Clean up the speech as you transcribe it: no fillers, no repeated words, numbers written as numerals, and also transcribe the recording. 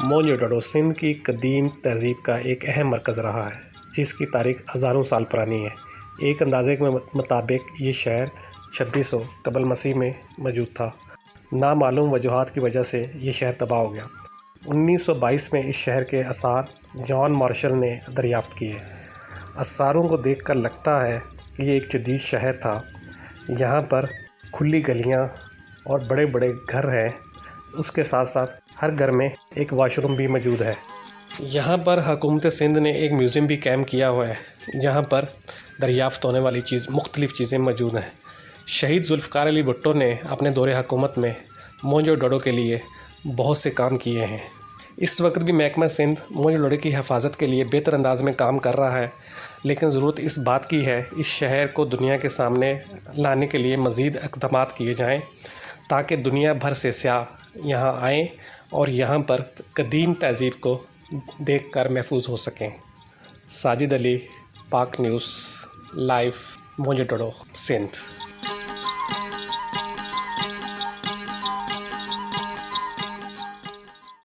موئنجو سندھ کی قدیم تہذیب کا ایک اہم مرکز رہا ہے جس کی تاریخ ہزاروں سال پرانی ہے۔ ایک اندازے کے مطابق یہ شہر 2600 قبل مسیح میں موجود تھا۔ نامعلوم وجوہات کی وجہ سے یہ شہر تباہ ہو گیا۔ 1922 میں اس شہر کے آثار جان مارشل نے دریافت کیے۔ آثاروں کو دیکھ کر لگتا ہے کہ یہ ایک جدید شہر تھا۔ یہاں پر کھلی گلیاں اور بڑے بڑے گھر ہیں۔ اس کے ساتھ ساتھ ہر گھر میں ایک واش روم بھی موجود ہے۔ یہاں پر حکومت سندھ نے ایک میوزیم بھی قائم کیا ہوا ہے جہاں پر دریافت ہونے والی مختلف چیزیں موجود ہیں۔ شہید ذوالفقار علی بھٹو نے اپنے دور حکومت میں موئنجو کے لیے بہت سے کام کیے ہیں۔ اس وقت بھی محکمہ سندھ موئنجو کی حفاظت کے لیے بہتر انداز میں کام کر رہا ہے، لیکن ضرورت اس بات کی ہے اس شہر کو دنیا کے سامنے لانے کے لیے مزید اقدامات کیے جائیں تاکہ دنیا بھر سے سیاح یہاں آئیں اور یہاں پر قدیم تہذیب کو دیکھ کر محفوظ ہو سکیں۔ ساجد علی، پاک نیوز، لائیو، موئنجو سندھ۔